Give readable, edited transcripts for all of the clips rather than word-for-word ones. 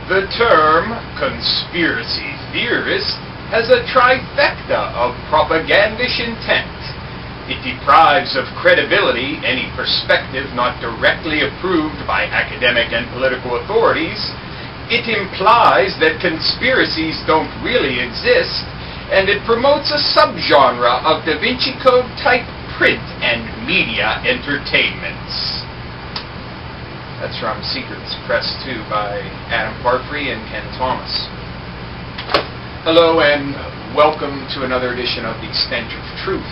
The term conspiracy theorist has a trifecta of propagandish intent. It deprives of credibility any perspective not directly approved by academic and political authorities. It implies that conspiracies don't really exist, and it promotes a subgenre of Da Vinci Code type print and media entertainments. That's from Secrets Press 2 by Adam Parfrey and Ken Thomas. Hello and welcome to another edition of The Stench of Truth.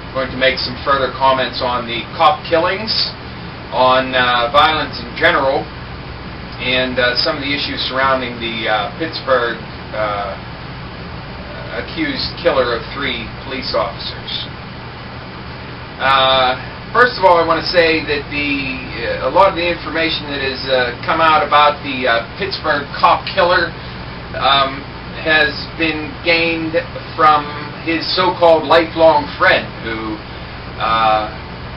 I'm going to make some further comments on the cop killings, on violence in general, and some of the issues surrounding the Pittsburgh accused killer of 3 police officers. First of all, I want to say that a lot of the information that has come out about the Pittsburgh cop killer has been gained from his so-called lifelong friend, who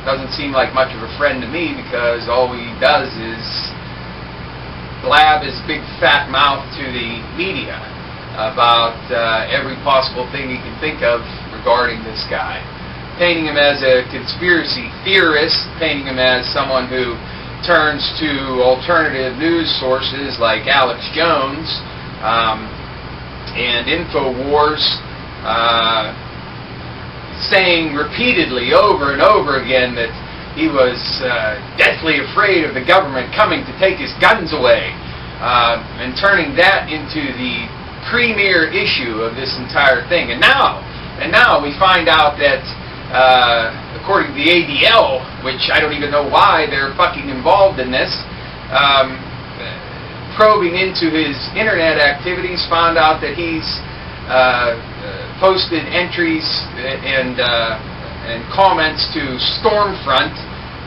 doesn't seem like much of a friend to me, because all he does is blab his big fat mouth to the media about every possible thing he can think of regarding this guy, painting him as a conspiracy theorist, painting him as someone who turns to alternative news sources like Alex Jones and InfoWars, saying repeatedly over and over again that he was deathly afraid of the government coming to take his guns away, and turning that into the premier issue of this entire thing. And now we find out that according to the ADL, which I don't even know why they're fucking involved in this, probing into his internet activities, found out that he's posted entries and comments to Stormfront,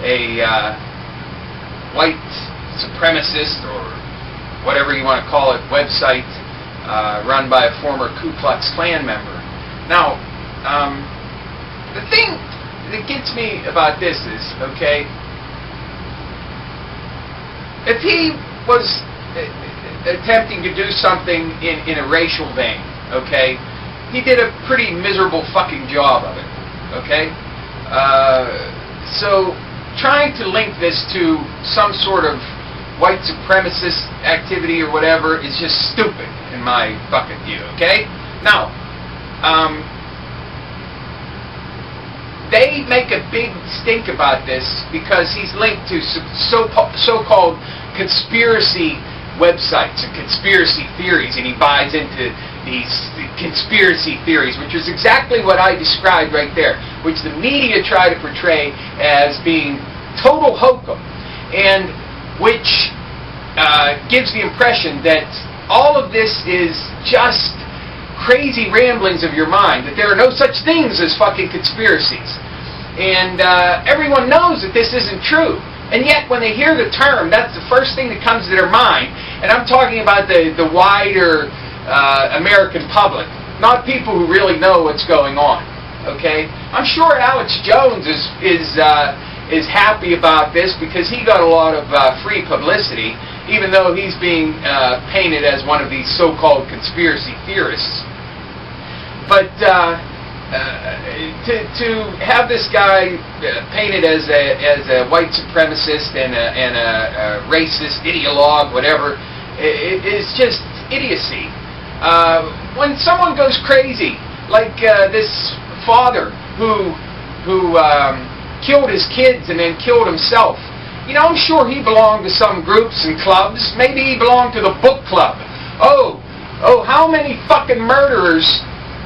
a white supremacist or whatever you want to call it website run by a former Ku Klux Klan member. Now, the thing that gets me about this is, okay, if he was attempting to do something in a racial vein, okay, he did a pretty miserable fucking job of it, okay? So trying to link this to some sort of white supremacist activity or whatever is just stupid in my fucking view, okay? Now, they make a big stink about this because he's linked to so-called conspiracy websites and conspiracy theories, and he buys into these conspiracy theories, which is exactly what I described right there, which the media try to portray as being total hokum, and which gives the impression that all of this is just crazy ramblings of your mind, that there are no such things as fucking conspiracies. And everyone knows that this isn't true. And yet, when they hear the term, that's the first thing that comes to their mind. And I'm talking about the wider American public, not people who really know what's going on. Okay? I'm sure Alex Jones is happy about this because he got a lot of free publicity, even though he's being painted as one of these so-called conspiracy theorists. But to have this guy painted as a white supremacist and a racist ideologue, whatever, it is just idiocy. When someone goes crazy, like this father who killed his kids and then killed himself, you know, I'm sure he belonged to some groups and clubs. Maybe he belonged to the book club. Oh, how many fucking murderers,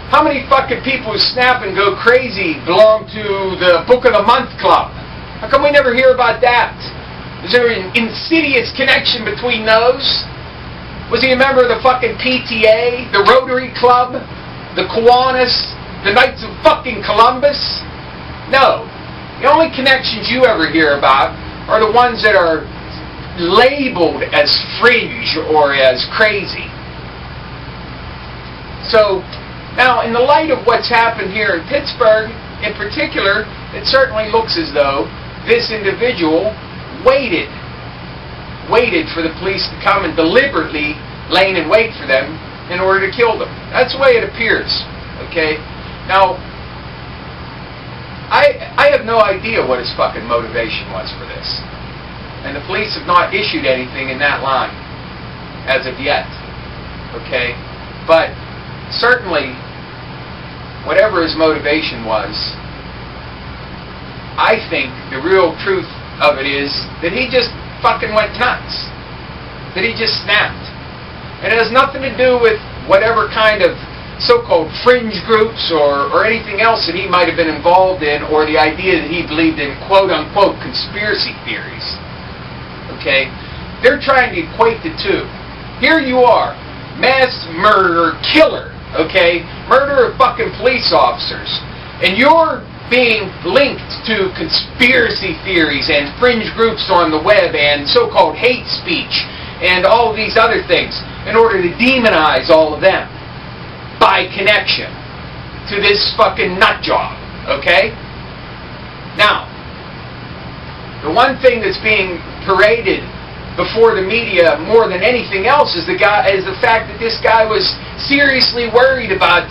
how many fucking people who snap and go crazy belong to the Book of the Month Club? How come we never hear about that? Is there an insidious connection between those? Was he a member of the fucking PTA, the Rotary Club, the Kiwanis, the Knights of fucking Columbus? No. The only connections you ever hear about are the ones that are labeled as fringe or as crazy. So, now, in the light of what's happened here in Pittsburgh, in particular, it certainly looks as though this individual waited waited for the police to come and deliberately laying in wait for them in order to kill them. That's the way it appears. Okay? Now, I have no idea what his fucking motivation was for this. And the police have not issued anything in that line as of yet. Okay? But certainly, whatever his motivation was, I think the real truth of it is that he just fucking went nuts. That he just snapped. And it has nothing to do with whatever kind of so-called fringe groups or anything else that he might have been involved in, or the idea that he believed in quote-unquote conspiracy theories. Okay? They're trying to equate the two. Here you are, mass murderer, killer, okay? Murder of fucking police officers. And you're being linked to conspiracy theories and fringe groups on the web and so-called hate speech and all these other things in order to demonize all of them by connection to this fucking nut job, okay? Now, the one thing that's being paraded before the media more than anything else is the fact that this guy was seriously worried about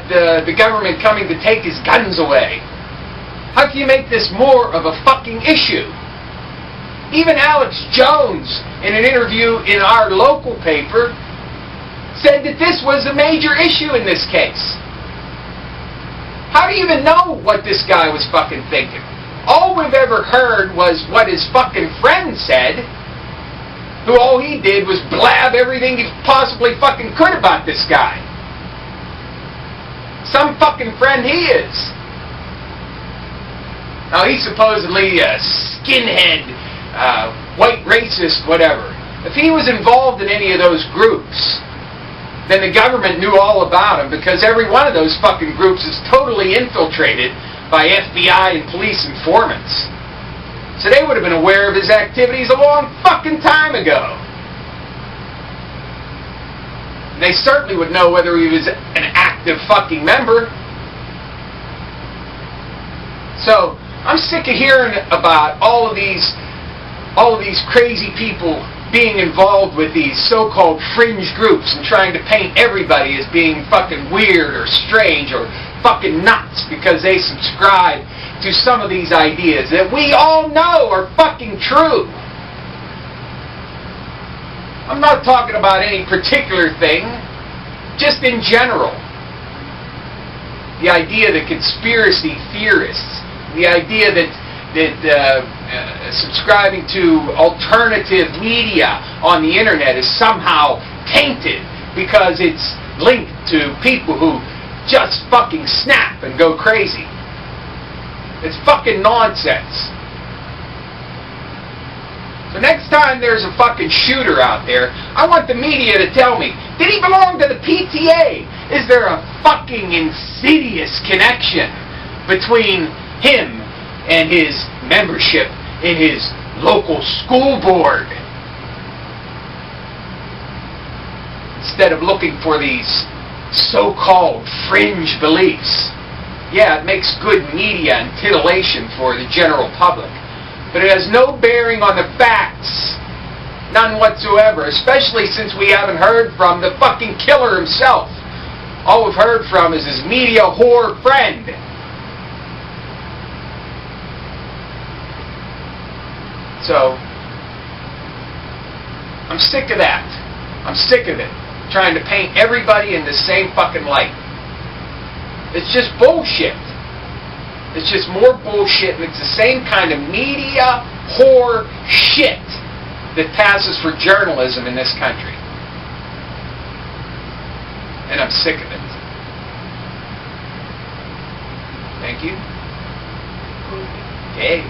the government coming to take his guns away. How can you make this more of a fucking issue? Even Alex Jones, in an interview in our local paper, said that this was a major issue in this case. How do you even know what this guy was fucking thinking? All we've ever heard was what his fucking friend said, who all he did was blab everything he possibly fucking could about this guy. Some fucking friend he is. Now he's supposedly a skinhead, white racist, whatever. If he was involved in any of those groups, then the government knew all about him, because every one of those fucking groups is totally infiltrated by FBI and police informants. So they would have been aware of his activities a long fucking time ago. And they certainly would know whether he was an active fucking member. So, I'm sick of hearing about all of these crazy people being involved with these so-called fringe groups and trying to paint everybody as being fucking weird or strange or fucking nuts because they subscribe to some of these ideas that we all know are fucking true. I'm not talking about any particular thing, just in general. The idea that conspiracy theorists, the idea that subscribing to alternative media on the internet is somehow tainted because it's linked to people who just fucking snap and go crazy. It's fucking nonsense. So next time there's a fucking shooter out there, I want the media to tell me, did he belong to the PTA? Is there a fucking insidious connection between him and his membership in his local school board? Instead of looking for these so-called fringe beliefs. Yeah, it makes good media and titillation for the general public. But it has no bearing on the facts. None whatsoever. Especially since we haven't heard from the fucking killer himself. All we've heard from is his media whore friend. So, I'm sick of that. I'm sick of it. Trying to paint everybody in the same fucking light. It's just bullshit. It's just more bullshit, and it's the same kind of media whore shit that passes for journalism in this country. And I'm sick of it. Thank you. Okay.